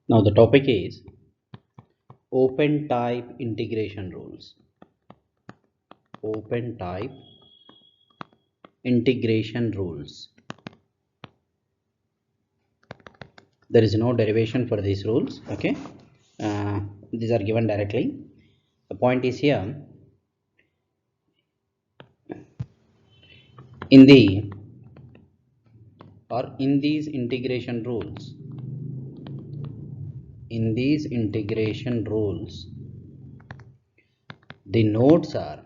Now the topic is open type integration rules. Open type integration rules. There is no derivation for these rules. Okay, these are given directly. The point is here in the or in these integration rules. In these integration rules, the nodes are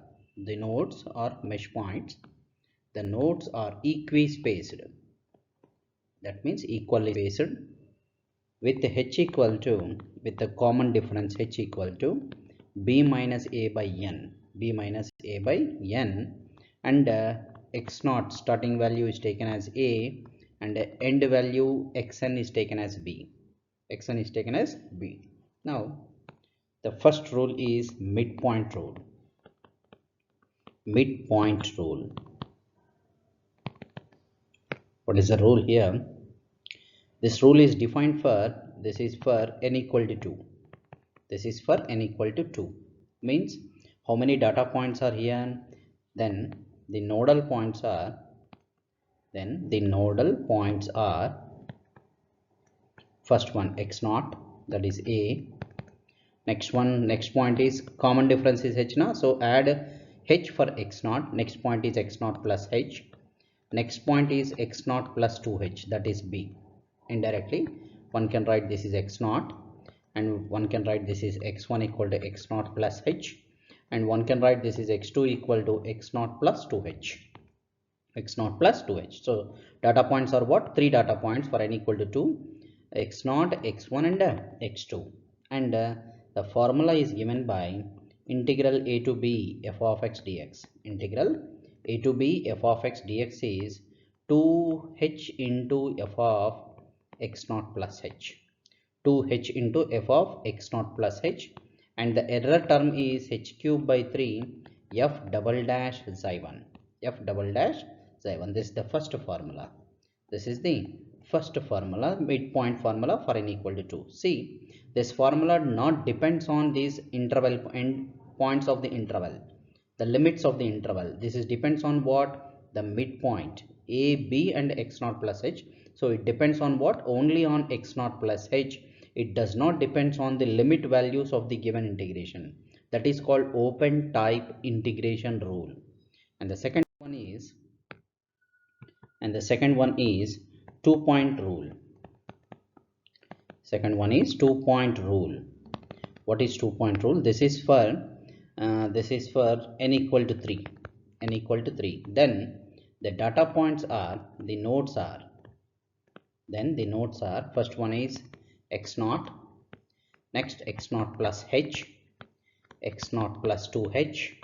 mesh points. The nodes are equispaced. That means equally spaced with h equal to with the common difference h equal to b minus a by n, and x naught starting value is taken as a and end value xn is taken as b. Now the first rule is midpoint rule. Midpoint rule. What is the rule here? This rule is defined for n equal to 2. This is for n equal to 2. Means how many data points are here? Then the nodal points are first one x naught, that is a. Next point is common difference is h now, so add h for x naught. Next point is x naught plus h. Next point is x naught plus 2h, that is b. Indirectly one can write this is x naught, and one can write this is x1 equal to x naught plus h, and one can write this is x2 equal to x naught plus 2h. So data points are what? 3 data points for n equal to 2, x naught, x1 and x2. And the formula is given by integral a to b f of x dx. Integral a to b f of x dx is 2h into f of x naught plus h. 2h into f of x naught plus h, and the error term is h cube by 3 f double dash xi1. This is the first formula. Midpoint formula for n equal to 2. See, this formula not depends on these interval end points of the interval, the limits of the interval. This is depends on what? The midpoint a, b and x naught plus h. So it depends on what? Only on x naught plus h. It does not depends on the limit values of the given integration. That is called open type integration rule. And the second one is 2-point rule. Two-point rule. What is 2-point rule? This is for n equal to 3. Then the data points are the nodes are. First one is x naught, next x naught plus h, x naught plus 2h,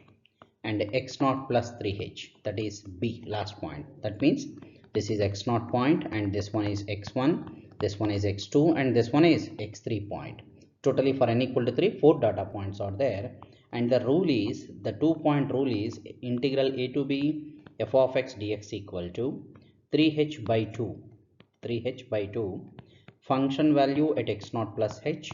and x naught plus 3h, that is b, last point. That means this is x naught point, and this one is x1, this one is x2, and this one is x3 point. Totally for n equal to 3, 4 data points are there. And the 2-point rule is integral a to b f of x dx equal to 3h by 2 function value at x naught plus h,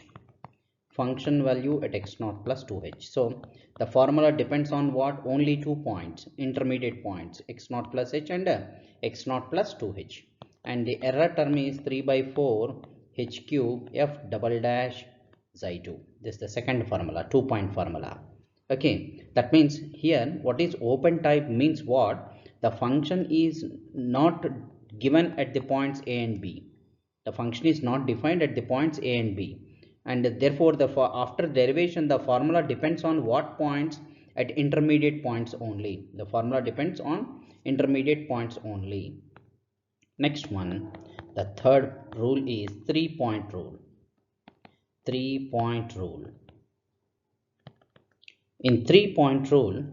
function value at x naught plus 2h. So the formula depends on what? Only 2 points, intermediate points, x naught plus h and x naught plus 2h. And the error term is 3 by 4 h cube f double dash xi2. This is the second formula, 2-point formula. Okay, that means here what is open type means what? The function is not given at the points a and b. The function is not defined at the points a and b, and therefore after derivation the formula depends on what points? At intermediate points only. The formula depends on intermediate points only. Next one, the third rule is 3-point rule. In 3-point rule,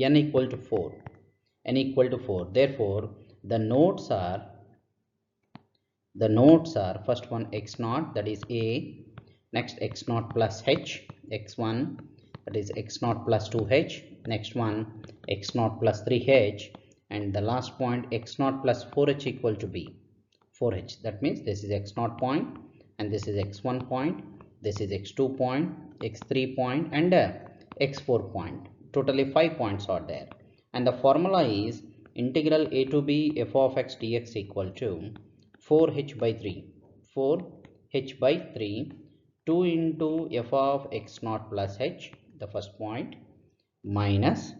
n equal to 4. Therefore the nodes are first one x naught, that is a, next x naught plus h, x1, that is x naught plus 2h, next one x naught plus 3h, and the last point x naught plus 4h equal to b, 4h. That means this is x naught point and this is x1 point, this is x2 point, x3 point, and x4 point. Totally 5 points are there, and the formula is integral a to b f of x dx equal to 4h by 3, 4h by 3, 2 into f of x naught plus h, the first point, minus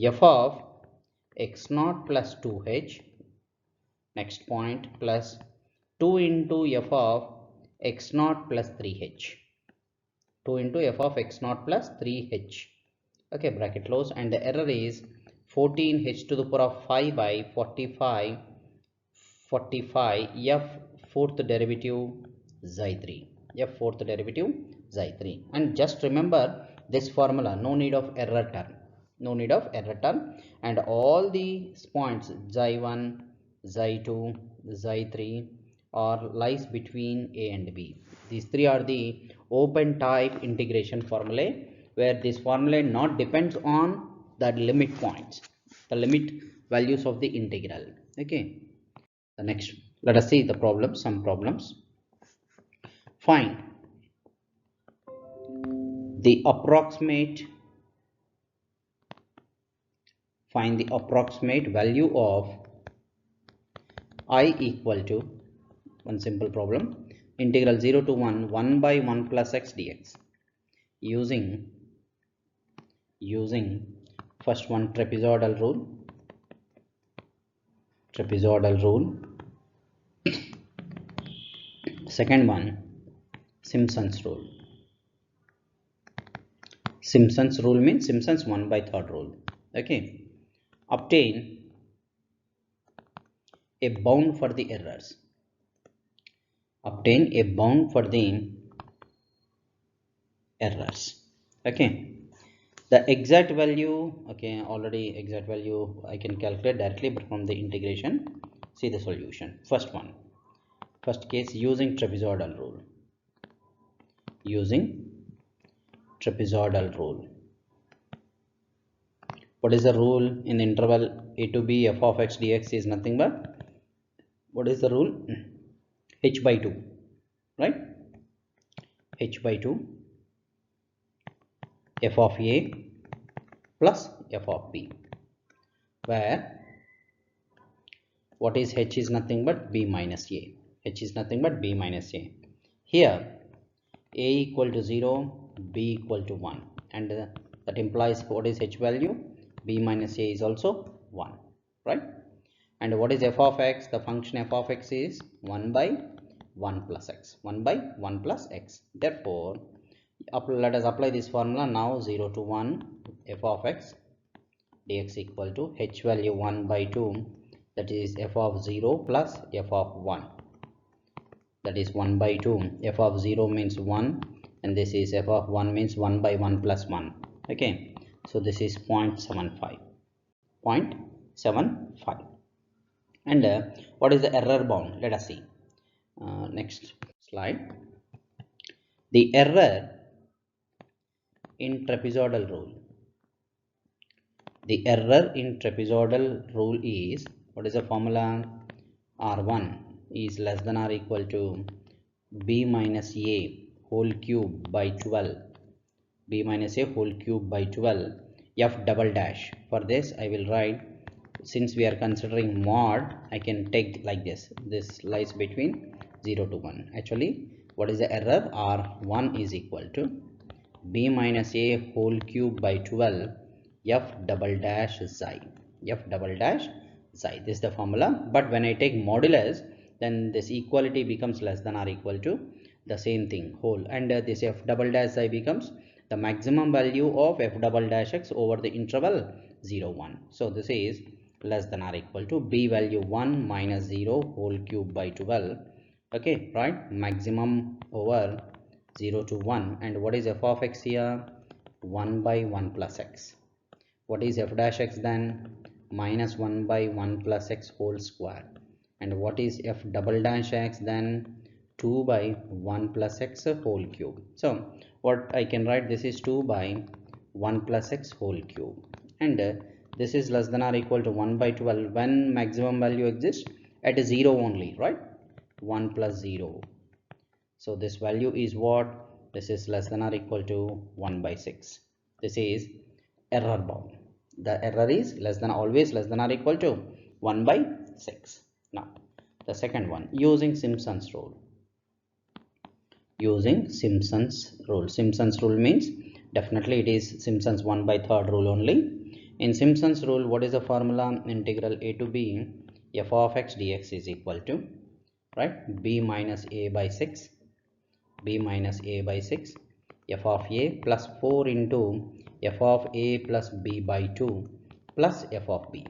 f of x naught plus 2h, next point, plus 2 into f of x naught plus 3h, 2 into f of x naught plus 3h. Okay, bracket close, and the error is 14h to the power of 5 by 45 f fourth derivative xi 3, f fourth derivative xi 3. And just remember this formula, no need of error term, no need of error term, and all these points xi 1, xi 2, xi 3 are lies between a and b. These three are the open type integration formulae, where this formula not depends on the limit points, the limit values of the integral. Okay, the next, let us see the problem, some problems. Find the approximate value of I equal to, one simple problem, integral 0 to 1 1 by 1 plus x dx, using first one trapezoidal rule, second one Simpson's rule. Simpson's rule means Simpson's 1 by 3rd rule. Okay, obtain a bound for the errors. Obtain a bound for the errors. Okay, the exact value, okay, already exact value I can calculate directly, but from the integration, see the solution. First case, using trapezoidal rule. What is the rule in the interval a to b f of x dx is nothing but, what is the rule? H by 2, right? H by 2 f of a plus f of b, where what is h is nothing but b minus a. H is nothing but b minus a. Here a equal to 0, b equal to 1, and that implies what is h value? B minus a is also 1, right? And what is f of x? The function f of x is 1 by 1 plus x, 1 by 1 plus x. Therefore, let us apply this formula now. 0 to 1 f of x dx equal to h value 1 by 2, that is f of 0 plus f of 1, that is 1 by 2. F of 0 means 1, and this is f of 1 means 1 by 1 plus 1. Okay, so this is 0.75, and what is the error bound? Let us see. Next slide. The error in trapezoidal rule. The error in trapezoidal rule is, what is the formula? R1 is less than or equal to b minus a whole cube by 12, b minus a whole cube by 12 f double dash. For this I will write, since we are considering mod, I can take like this. This lies between 0 to 1. Actually, what is the error? R1 is equal to b minus a whole cube by 12 f double dash xi, f double dash xi. This is the formula. But when I take modulus, then this equality becomes less than or equal to the same thing, whole, and this f double dash xi becomes the maximum value of f double dash x over the interval 0 1. So this is less than or equal to b value 1 minus 0 whole cube by 12. Okay, right, maximum over 0 to 1. And what is f of x here? 1 by 1 plus x. What is f dash x then? Minus 1 by 1 plus x whole square. And what is f double dash x then? 2 by 1 plus x whole cube. So what I can write, this is 2 by 1 plus x whole cube, and this is less than or equal to 1 by 12 when maximum value exists at 0 only, right? 1 plus 0, So this value is what? This is less than or equal to 1 by 6. This is error bound. The error is less than, always less than or equal to 1 by 6. Now the second one, using Simpson's rule. Using Simpson's rule. Simpson's rule means definitely it is Simpson's 1 by 3rd rule only. In Simpson's rule, what is the formula? Integral a to b f of x dx is equal to, right, b minus a by 6, b minus a by 6, f of a plus 4 into f of a plus b by 2 plus f of b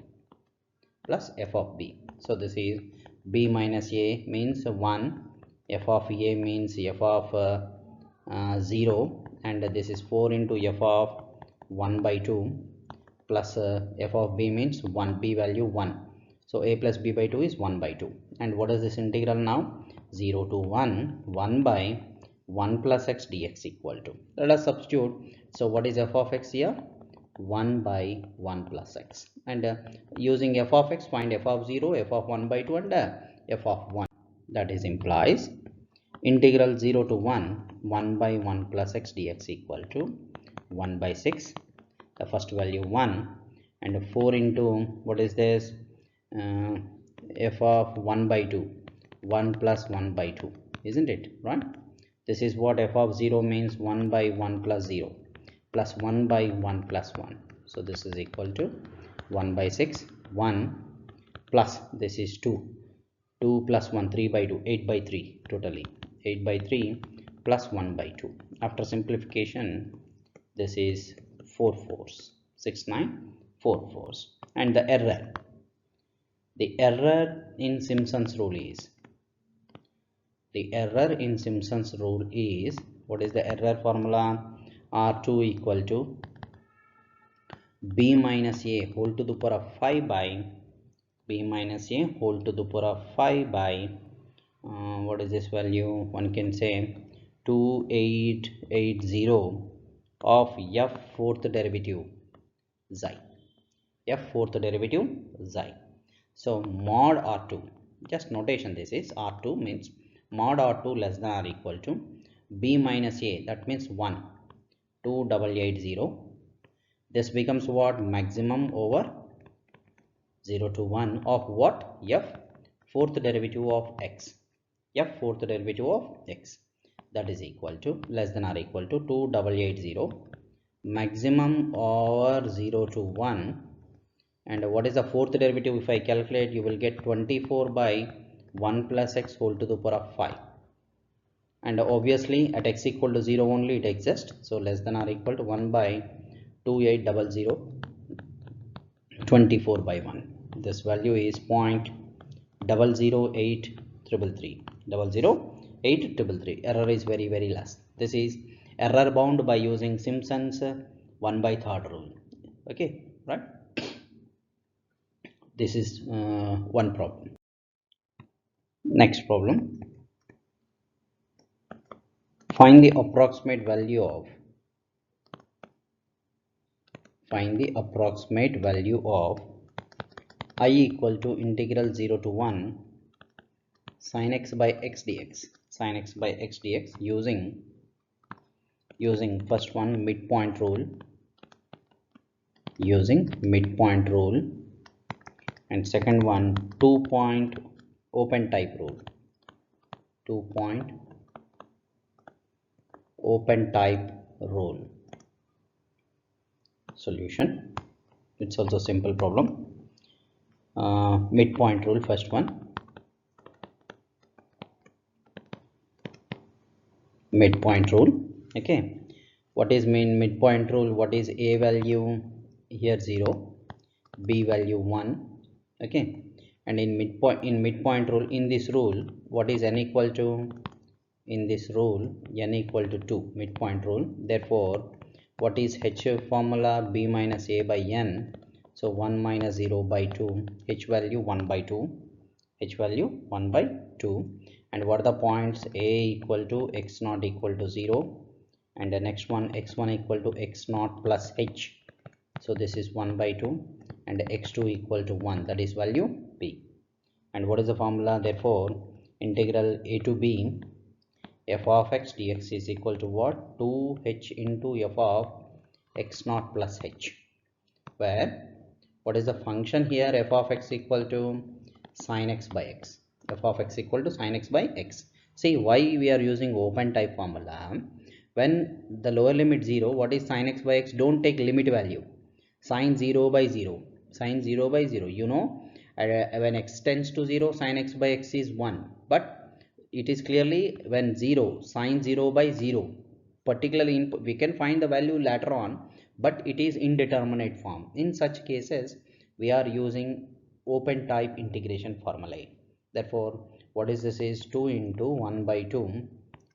plus f of b. So this is b minus a means 1, f of a means f of 0, and this is 4 into f of 1 by 2 plus f of b means 1, b value 1. So a plus b by 2 is 1 by 2. And what is this integral now? 0 to 1, 1 by 1 plus x dx equal to, let us substitute. So what is f of x here? 1 by 1 plus x. And using f of x, find f of 0, f of 1 by 2, and f of 1. That is implies integral 0 to 1, 1 by 1 plus x dx equal to 1 by 6. The first value 1, and 4 into, what is this, f of 1 by 2, 1 plus 1 by 2, isn't it, right? This is what f of 0 means, 1 by 1 plus 0 plus 1 by 1 plus 1. So this is equal to 1 by 6, 1 plus, this is 2, 2 plus 1, 3 by 2, 8 by 3, totally 8 by 3 plus 1 by 2. After simplification, this is 4 fours, 6 9 4 fours. And the error in Simpson's rule is, what is the error formula? R2 equal to b minus a whole to the power of 5 by b minus a whole to the power of 5 by what is this value? One can say 2880 of f fourth derivative xi. So mod R2, just notation, this is R2 means mod R2 less than or equal to b minus a, that means 1, 2880. This becomes what? Maximum over 0 to 1 of what? F fourth derivative of x. That is equal to less than or equal to 2880 maximum over 0 to 1. And what is the fourth derivative? If I calculate, you will get 24 by 1 plus x whole to the power of 5. And obviously at x equal to 0 only it exists. So less than or equal to 1 by 2800, 24 by 1. This value is 0.008333. Error is very, very less. This is error bound by using Simpson's 1 by 3rd rule. Okay, right? This is one problem. Next problem. Find the approximate value of I equal to integral 0 to 1 sin x by x dx using first one midpoint rule, and second one 2-point open type rule. Solution. It's also simple problem. Midpoint rule, first one. Midpoint rule. Okay. What is mean midpoint rule? What is a value? Here 0, b value 1. Okay. And in midpoint rule, in this rule, what is n equal to? In this rule, n equal to 2. Midpoint rule. Therefore, what is h formula? B minus a by n. So 1 minus 0 by 2, h value 1 by 2, and what are the points? A equal to x naught equal to 0, and the next one x1 equal to x naught plus h. So this is 1 by 2, and x2 equal to 1, that is value b. And what is the formula? Therefore integral a to b f of x dx is equal to what? 2h into f of x naught plus h, where what is the function here? F of x equal to sin x by x. F of x equal to sin x by x. See why we are using open type formula. When the lower limit 0, what is sin x by x? Don't take limit value. Sin 0 by 0. Sin 0 by 0. You know, when x tends to 0, sin x by x is 1. But it is clearly when 0, sin 0 by 0. Particularly, we can find the value later on, but it is indeterminate form. In such cases, we are using open type integration formulae. Therefore, what is this? Is 2 into 1 by 2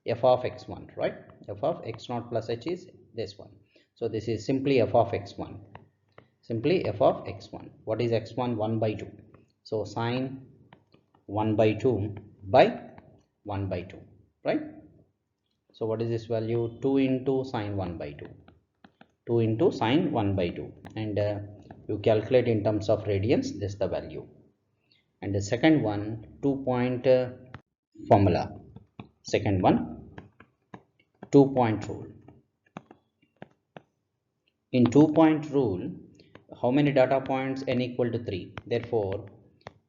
f of x1, right? F of x naught plus h is this one. So this is simply f of x1. Simply f of x1. What is x1? 1 by 2. So sine 1 by 2 by 1 by 2, right? So what is this value? 2 into sine 1 by 2. 2 into sine 1 by 2. And you calculate in terms of radians, this is the value. And the second one, 2-point formula. Second one, 2-point rule. In 2-point rule, how many data points? N equal to 3. Therefore,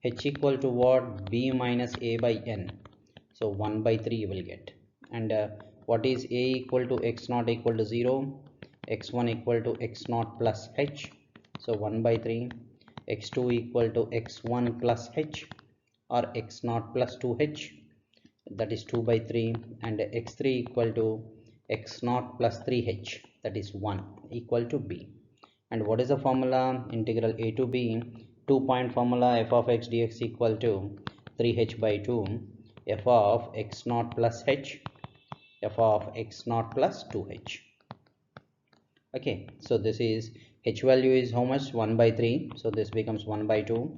h equal to what? B minus a by n. So 1 by 3 you will get. And what is a equal to x naught equal to 0? x1 equal to x naught plus h. So 1 by 3. x2 equal to x1 plus h, or x naught plus 2h, that is 2 by 3. And x3 equal to x naught plus 3h, that is 1, equal to b. And what is the formula? Integral a to b, 2-point formula. F of x dx equal to 3h by 2 f of x naught plus h, f of x naught plus 2h. Okay, so this is h value is how much? 1 by 3. So this becomes 1 by 2.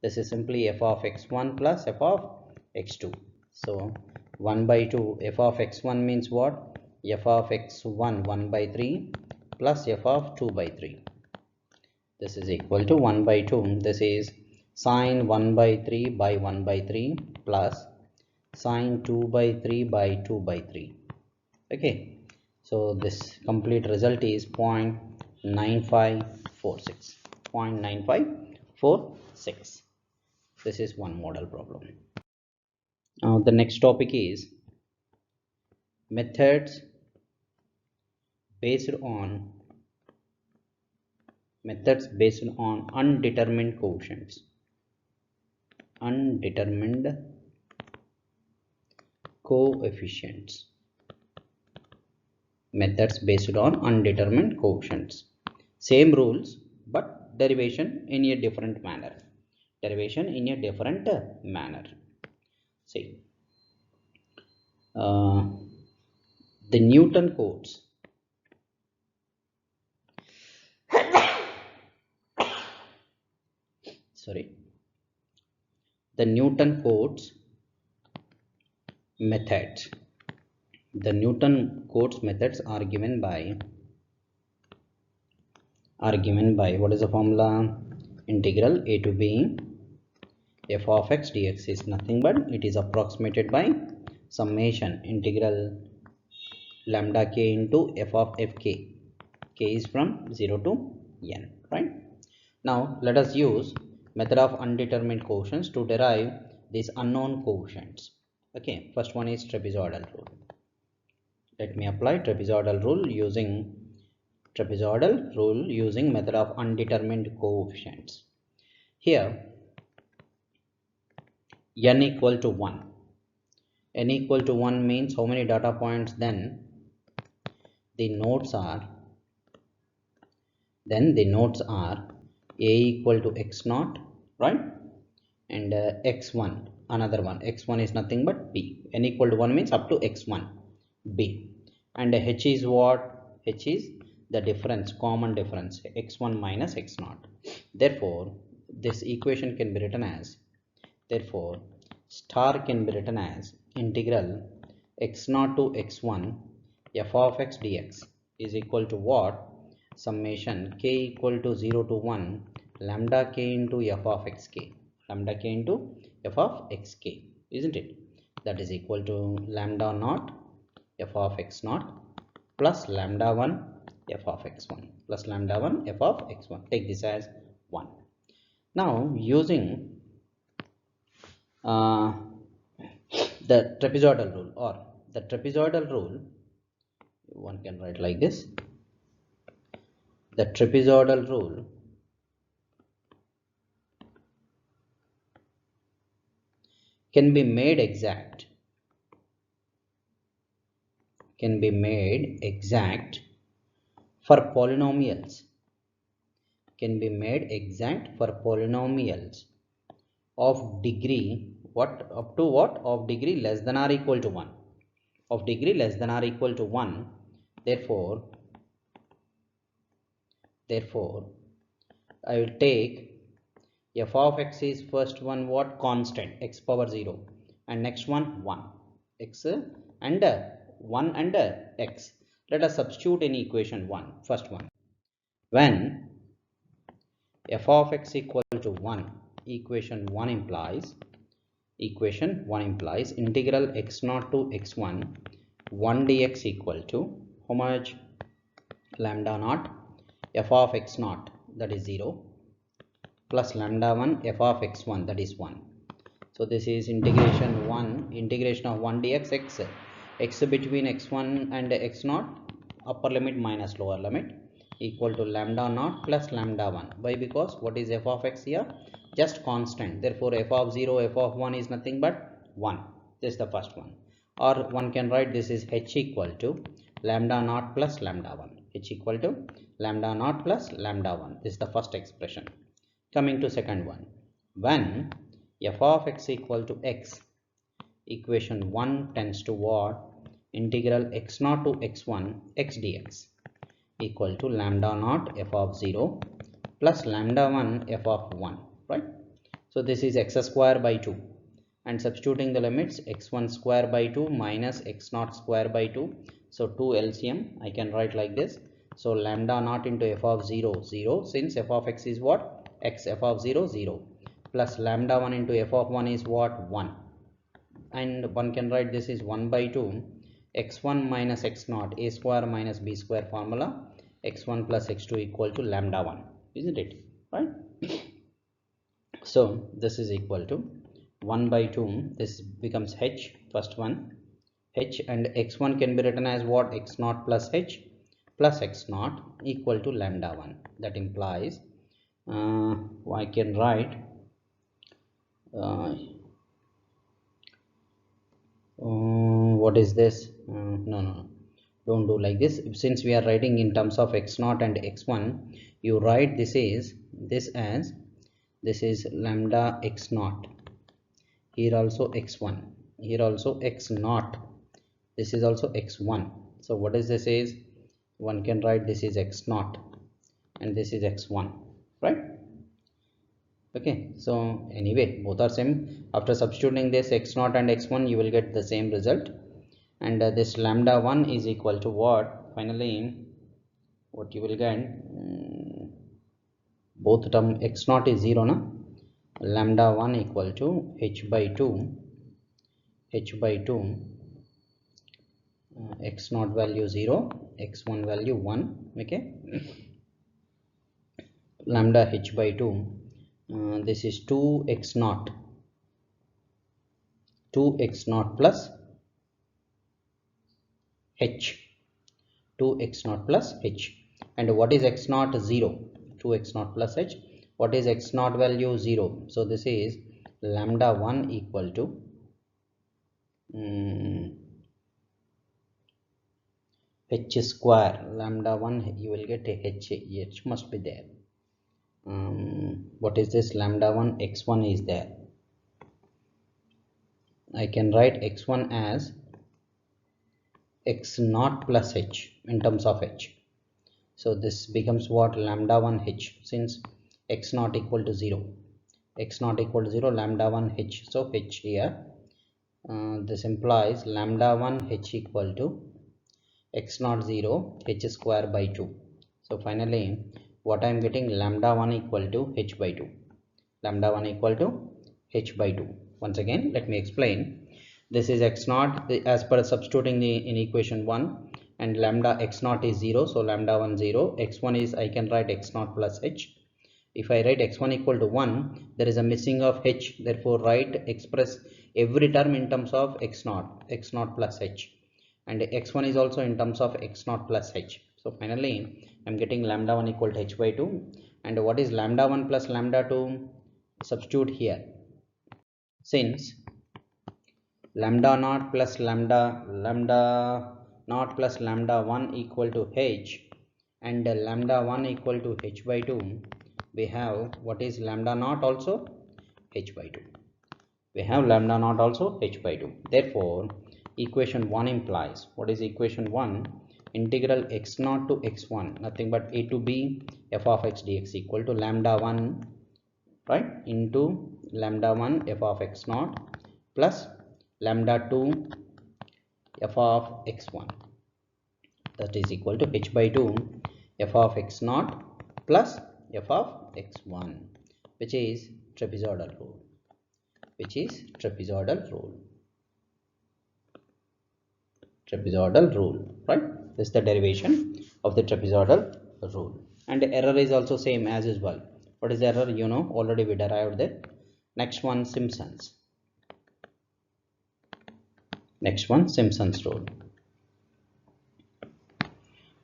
This is simply f of x1 plus f of x2. So 1 by 2, f of x1 means what? F of x1 1 by 3 plus f of 2 by 3. This is equal to 1 by 2. This is sine 1 by 3 by 1 by 3 plus sine 2 by 3 by 2 by 3. Okay, so this complete result is 0.9546. 0.9546. This is one model problem. Now the next topic is methods based on undetermined coefficients. Undetermined coefficients. Methods based on undetermined coefficients. Same rules, but derivation in a different manner. Derivation in a different manner. See, the Newton codes. The Newton codes methods. The Newton codes methods are given by what is the formula? Integral a to b f of x dx is nothing but it is approximated by summation integral lambda k into f of fk. K is from 0 to n, right? Now let us use method of undetermined coefficients to derive these unknown coefficients. Okay, first one is trapezoidal rule. Let me apply trapezoidal rule using method of undetermined coefficients. Here n equal to 1. N equal to 1 means how many data points? Then the nodes are a equal to x naught, right? And x1, another one. X1 is nothing but b. N equal to 1 means up to x1, b. And h is what? H is the difference, common difference, x1 minus x naught. Therefore, this equation can be written as, star can be written as integral x naught to x1 f of x dx is equal to what? Summation k equal to 0 to 1 lambda k into f of xk. Lambda k into f of xk, isn't it? That is equal to lambda naught f of x naught plus lambda 1 f of x1 plus lambda 1 f of x1. Take this as 1. Now using the trapezoidal rule, or the trapezoidal rule, one can write like this: the trapezoidal rule can be made exact for polynomials, of degree what up to what of degree less than or equal to 1, therefore I will take f of x is first one what constant x power 0, and next one 1 x and 1 and x. Let us substitute in equation 1, first one. When f of x equal to 1, equation 1 implies integral x0 to x1 1 dx equal to how much? Lambda naught f of x0, that is 0, plus lambda 1 f of x1, that is 1. So this is integration of 1 dx x between x1 and x0, upper limit minus lower limit, equal to lambda naught plus lambda 1. Why? Because what is f of x here? Just constant. Therefore f of 0, f of 1 is nothing but 1. This is the first one. Or one can write this is h equal to lambda naught plus lambda 1. H equal to lambda naught plus lambda 1. This is the first expression. Coming to second one. When f of x equal to x, equation 1 tends to what? Integral x0 to x1 x dx equal to lambda naught f of 0 plus lambda 1 f of 1, right? So this is x square by 2, and substituting the limits, x1 square by 2 minus x0 square by 2, so 2 LCM I can write like this. So lambda naught into f of 0 0, since f of x is what? X, f of 0 0, plus lambda 1 into f of 1 is what? 1, and one can write this is 1 by 2 x1 minus x0 a square minus b square formula, x1 plus x2 equal to lambda 1, isn't it, right? So this is equal to 1 by 2, this becomes h, first one h, and x1 can be written as what? x0 plus h plus x0 equal to lambda 1. That implies I can write what is this? No, don't do like this. Since we are writing in terms of x0 and x1, you write this is lambda x0, here also x1, here also x0, this is also x1. So what is this is? One can write this is x0 and this is x1, right? Okay, so anyway both are same. After substituting this x0 and x1, you will get the same result, and this lambda 1 is equal to what? Finally what you will get, both term x0 is 0 na, lambda 1 equal to h by 2 x0 value 0, x1 value 1. Okay, lambda h by 2, this is 2x0 plus h, 2x0 plus h. And what is x0? 0. 2x0 plus h. What is x0 value? 0. So this is lambda 1 equal to h square. Lambda 1 you will get a h must be there. What is this? Lambda 1 x1 is there. I can write x1 as x0 plus h in terms of h. So this becomes what? Lambda 1 h, since x0 equal to 0, lambda 1 h, so h here. This implies lambda 1 h equal to x0 0 h square by 2. So finally what I am getting? Lambda 1 equal to h by 2. Lambda 1 equal to h by 2. Once again let me explain. this is x naught as per substituting in equation 1, and lambda x naught is 0, so lambda 1 0, x1 is, I can write x naught plus h. If I write x1 equal to 1, there is a missing of h, therefore express every term in terms of x naught plus h, and x1 is also in terms of x naught plus h. So finally I'm getting lambda 1 equal to h by 2. And what is lambda 1 plus lambda 2? Substitute here. Since lambda naught plus lambda naught plus lambda 1 equal to h, and lambda 1 equal to h by 2, we have what is lambda naught also? H by 2. We have lambda naught also h by 2. Therefore equation 1 implies, what is equation 1? Integral x naught to x1, nothing but a to b f of x dx equal to lambda 1, right, into lambda 1 f of x naught plus lambda 2 f of x1, that is equal to h by 2 f of x naught plus f of x1, which is trapezoidal rule, trapezoidal rule, right? This is the derivation of the trapezoidal rule. And the error is also same as usual. What is the error? You know, already we derived that. Next one, Simpson's rule.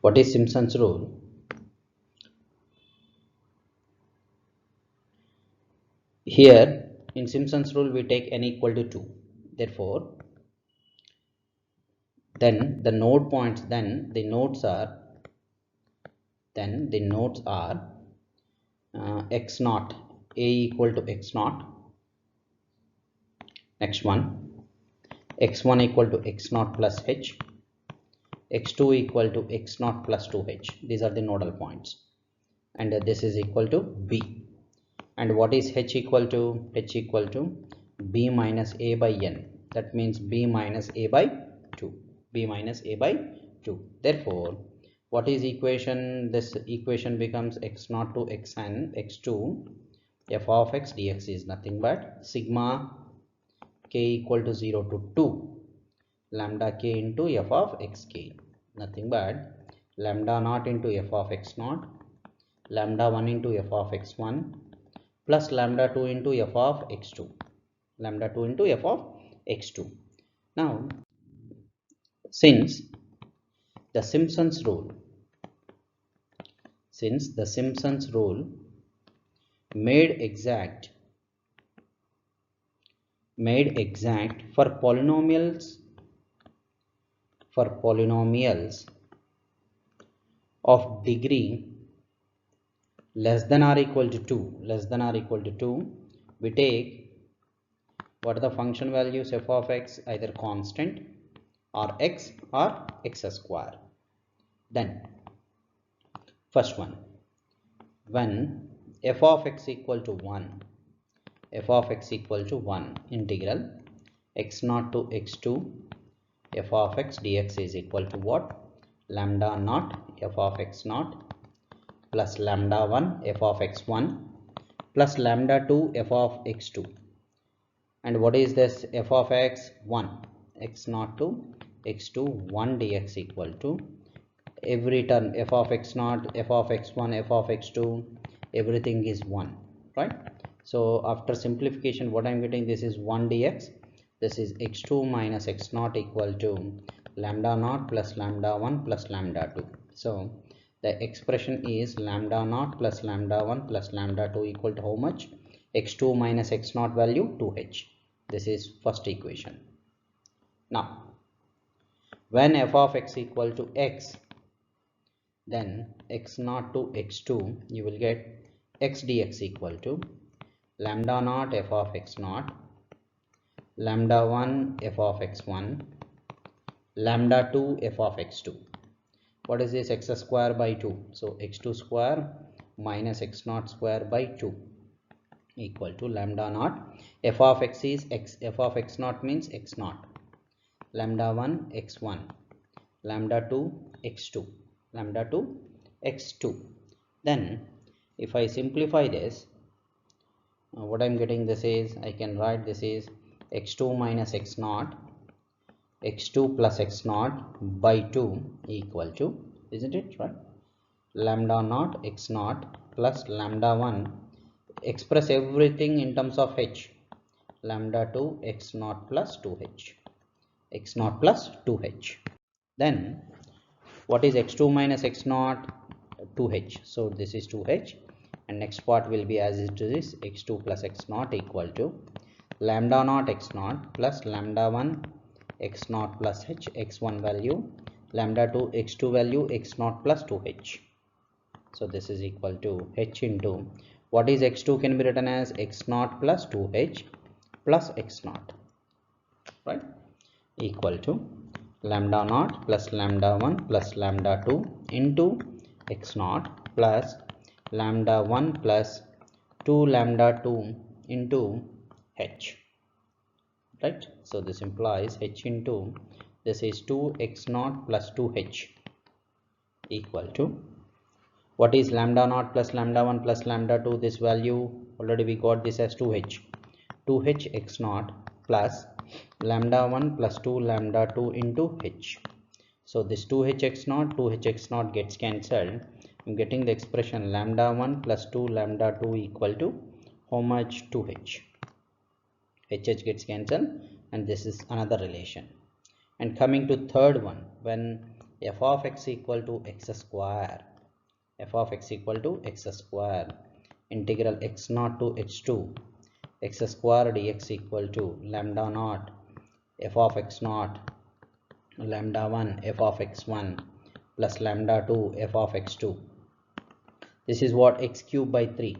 What is Simpson's rule? Here in Simpson's rule we take n equal to 2. Therefore then the node points, the nodes are x naught, a equal to x naught. Next one, x1 equal to x naught plus h, x2 equal to x naught plus 2h. These are the nodal points, and this is equal to b. And what is h equal to? H equal to b minus a by n. That means b minus a by 2. Therefore what is equation? This equation becomes x naught to xn x2 f of x dx is nothing but sigma k equal to 0 to 2 lambda k into f of xk, nothing but lambda naught into f of x naught, lambda 1 into f of x1 plus lambda 2 into f of x2, Now since the Simpson's rule made exact for polynomials of degree less than or equal to 2, we take what are the function values f of x, either constant or x square. Then first one, when f of x equal to 1, integral x naught to x2 f of x dx is equal to what? Lambda naught f of x naught plus lambda 1 f of x1 plus lambda 2 f of x2. And what is this? F of x 1, x naught to x2 1 dx equal to every term f of x naught, f of x1, f of x2, everything is 1, right? So after simplification, what I'm getting, this is 1 dx, this is x2 minus x naught equal to lambda naught plus lambda 1 plus lambda 2. So the expression is lambda naught plus lambda 1 plus lambda 2 equal to how much? X2 minus x naught value 2h. This is first equation. Now when f of x equal to x, then x naught to x2, you will get x dx equal to lambda naught f of x naught, lambda 1 f of x1, lambda 2 f of x2. What is this? X square by 2. So x2 square minus x naught square by 2 equal to lambda naught f of x is x, f of x naught means x naught, lambda 1 x1, lambda 2 x2, Then if I simplify this, what I'm getting, this is, I can write this is x2 minus x naught x2 plus x naught by 2 equal to, isn't it right, lambda naught x naught plus lambda 1, express everything in terms of h, lambda 2 x naught plus 2h, x naught plus 2h. Then what is x2 minus x naught? 2h. So this is 2h, and next part will be as it is, x2 plus x naught equal to lambda naught x naught plus lambda 1 x naught plus h, x1 value, lambda 2 x2 value, x naught plus 2h. So this is equal to h into, what is x2 can be written as x naught plus 2h plus x naught, right, equal to lambda naught plus lambda 1 plus lambda 2 into x naught plus lambda 1 plus 2 lambda 2 into h, right. So this implies h into, this is 2x naught plus 2h equal to, what is lambda naught plus lambda 1 plus lambda 2, this value already we got this as 2h, 2h x naught plus lambda 1 plus 2 lambda 2 into h. So this 2h x naught, 2h x naught gets cancelled. I'm getting the expression lambda 1 plus 2 lambda 2 equal to how much? 2h. H gets cancelled, and this is another relation. And coming to third one, when f of x equal to x square, f of x equal to x square, integral x naught to h2 x square dx equal to lambda naught f of x naught lambda 1 f of x1 plus lambda 2 f of x2. This is what, x cube by 3.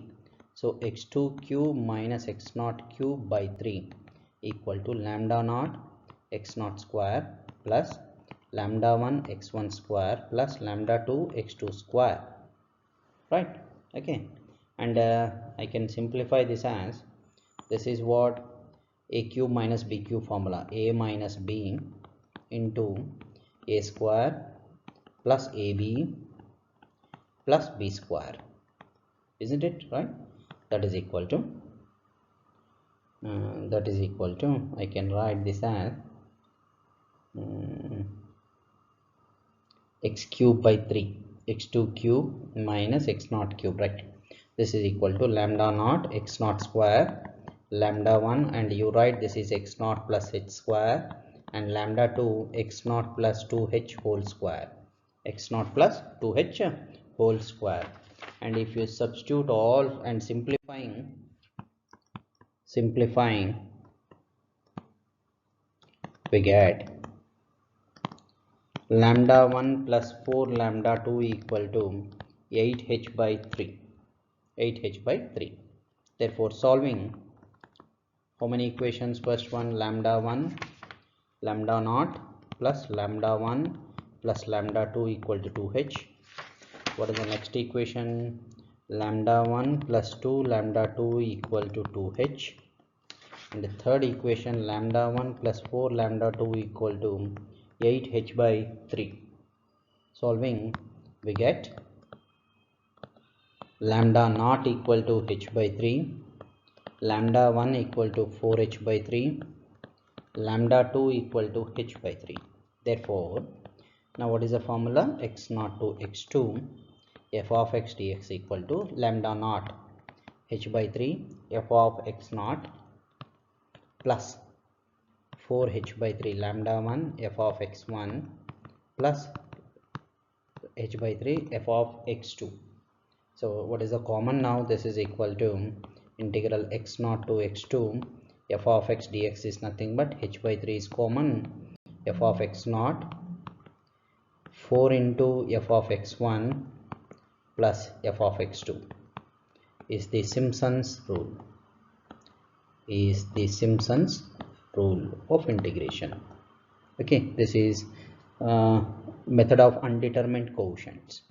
So x2 cube minus x naught cube by 3 equal to lambda naught x naught square plus lambda 1 x1 square plus lambda 2 x2 square, right. Okay, and I can simplify this as, this is what, a cube minus b cube formula, a minus b into a square plus ab plus b square, isn't it right? That is equal to I can write this as x cube by 3, x2 cube minus x naught cube, right. This is equal to lambda naught x naught square lambda 1, and you write this is x naught plus h square, and lambda 2 x naught plus 2h whole square, x naught plus 2h whole square. And if you substitute all and simplifying we get lambda 1 plus 4 lambda 2 equal to 8h by 3, 8h by 3. Therefore solving, how many equations? First one, lambda 1 lambda naught plus lambda 1 plus lambda 2 equal to 2h. What is the next equation? Lambda 1 plus 2 lambda 2 equal to 2h. And the third equation, lambda 1 plus 4 lambda 2 equal to 8h by 3. Solving, we get lambda naught equal to h by 3, lambda 1 equal to 4h by 3, lambda 2 equal to h by 3. Therefore, now what is the formula? X naught to x2 f of x dx equal to lambda naught h by 3 f of x naught plus 4h by 3 lambda 1 f of x1 plus h by 3 f of x2. So what is the common now? This is equal to integral x naught to x2 f of x dx is nothing but h by 3 is common, f of x naught 4 into f of x1 plus f of x2 is the Simpson's rule, of integration. Okay, this is method of undetermined coefficients.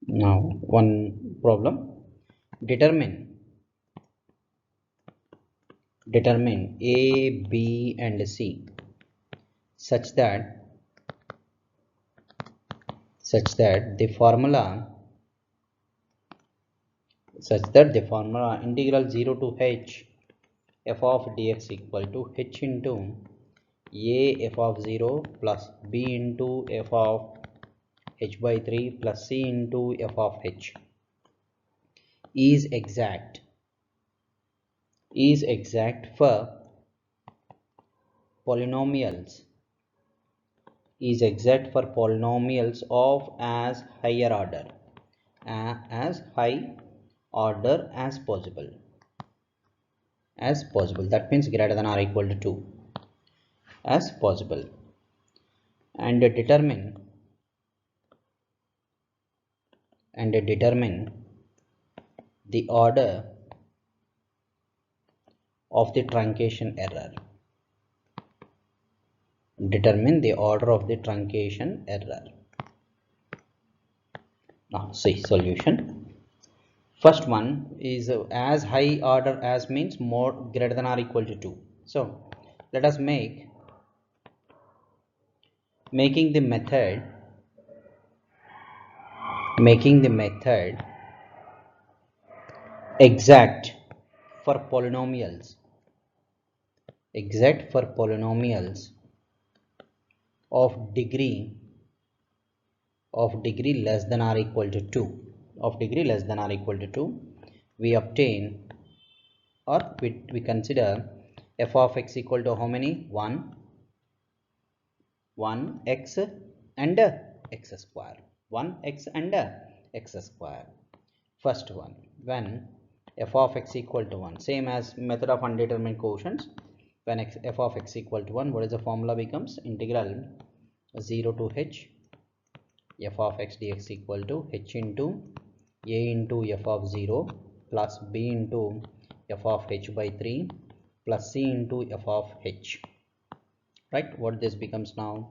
Now one problem, determine a, b and c such that the formula integral 0 to h f of dx equal to h into a f of 0 plus b into f of h by 3 plus c into f of h is exact for polynomials of as higher order as high order as possible, that means greater than or equal to 2 as possible, and determine the order of the truncation error. Determine the order of the truncation error. Now see solution. First one is as high order as means more greater than or equal to 2. So let us making the method exact for polynomials of degree less than or equal to 2. We obtain, or we consider f of x equal to how many? 1 x and x square. 1x and x square. First one, when f of x equal to 1, same as method of undetermined quotients. When f of x equal to 1, what is the formula? Becomes integral 0 to h f of x dx equal to h into a into f of 0 plus b into f of h by 3 plus c into f of h. Right, what this becomes now?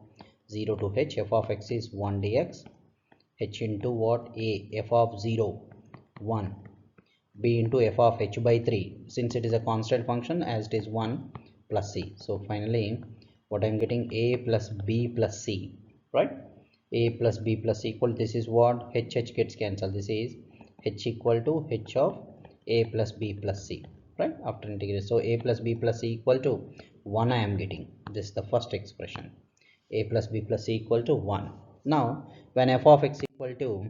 0 to h, f of x is 1 dx, h into what? A, f of 0 1, b into f of h by 3, since it is a constant function as it is 1, plus c. So finally what I'm getting, a plus b plus c, right? A plus b plus c equal, this is what? H gets cancelled, this is h equal to h of a plus b plus c, right? After integration, so a plus b plus c equal to 1 I am getting. This is the first expression, a plus b plus c equal to 1. Now when f of x equal to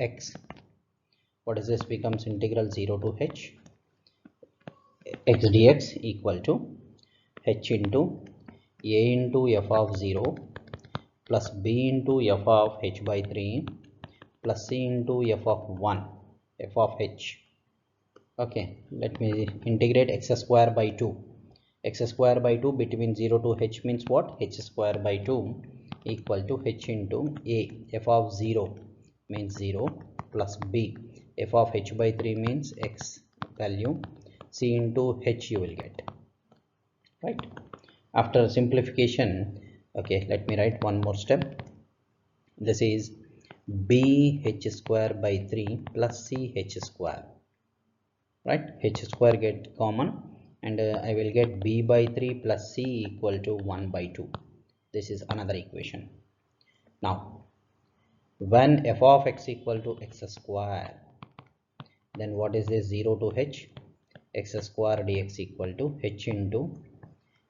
x, what is this? Becomes integral 0 to h x dx equal to h into a into f of 0 plus b into f of h by 3 plus c into f of 1 f of h. Okay, let me integrate x square by 2. X square by 2 between 0 to h means what? H square by 2 equal to h into a, f of 0 means 0, plus b, f of h by 3 means x value, c into h you will get, right? After simplification, okay, let me write one more step. This is b h square by 3 plus c h square, right? H square get common, and I will get b by 3 plus c equal to 1 by 2. This is another equation. Now when f of x equal to x square, then what is this? 0 to h, x square dx equal to h into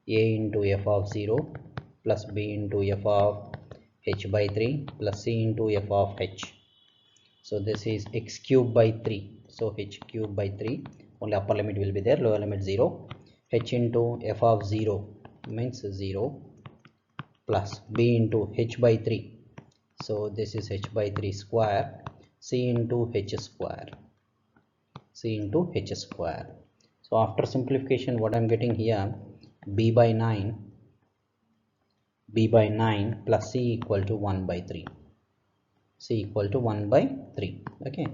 a into f of 0 plus b into f of h by 3 plus c into f of h. So this is x cube by 3, so h cube by 3, only upper limit will be there, lower limit 0, h into f of 0 means 0 plus b into h by 3, so this is h by 3 square, c into h square, so after simplification what I'm getting here, b by 9 plus c equal to 1 by 3, okay.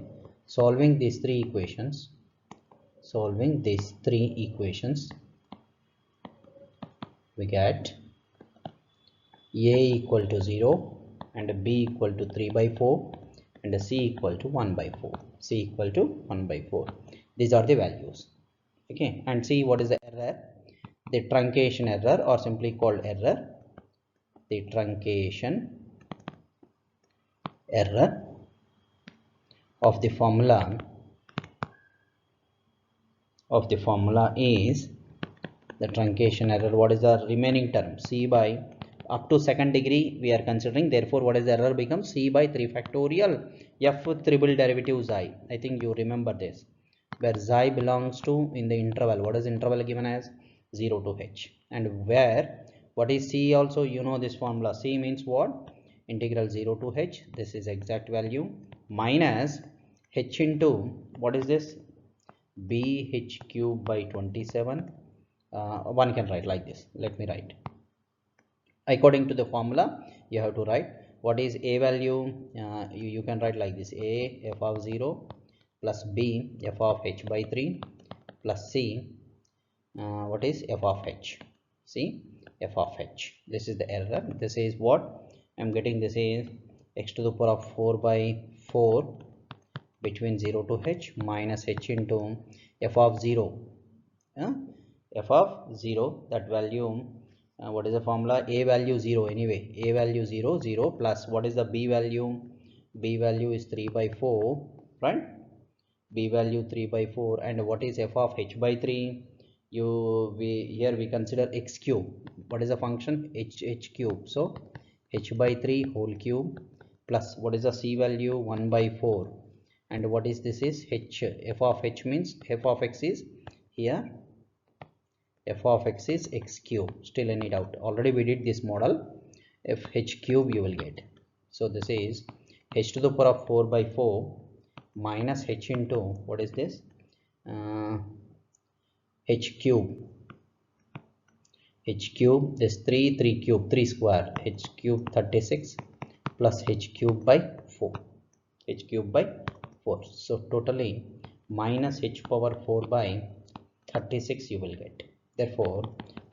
Solving these three equations, we get a equal to 0 and b equal to 3 by 4 and c equal to 1 by 4. These are the values, okay. And see what is the error? The truncation error, or simply called error, the truncation error of the formula is the truncation error. What is the remaining term? C by up to second degree we are considering, therefore what is the error becomes C by 3 factorial f with triple derivative xi. I think you remember this, where xi belongs to in the interval. What is interval given as 0 to h, and where what is C also, you know this formula. C means what? Integral 0 to h, this is exact value, minus h into what is this? bh cube by 27. One can write like this. Let me write according to the formula. You have to write what is a value. You can write like this: a f of 0 plus b f of h by 3 plus c what is f of h. See, f of h, this is the error. This is what I'm getting. This is x to the power of 4 by 4 between 0 to h minus h into f of 0, f of 0, that value, what is the formula? A value 0, anyway a value 0 0 plus what is the b value? B value is 3 by 4, right? B value 3 by 4. And what is f of h by 3? Here we consider x cube. What is the function? H cube. So h by 3 whole cube plus what is the c value? 1 by 4. And what is this is h, f of h means f of x is here, f of x is x cube. Still any doubt? Already we did this model. F h cube you will get. So this is h to the power of 4 by 4 minus h into what is this? H cube. H cube, this 3 cube, 3 square, h cube 36 plus h cube by 4. H cube by 4. So totally minus h power 4 by 36 you will get. Therefore,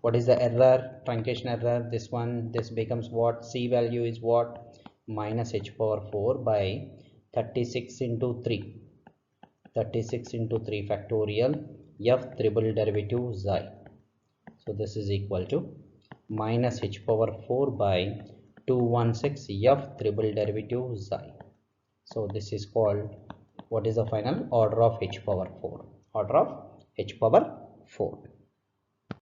what is the error? Truncation error. This one, this becomes what? C value is what? Minus h power 4 by 36 into 3. 36 into 3 factorial f triple derivative xi. So this is equal to minus h power 4 by 216 f triple derivative xi. So this is called, what is the final order of h power 4? Order of h power 4.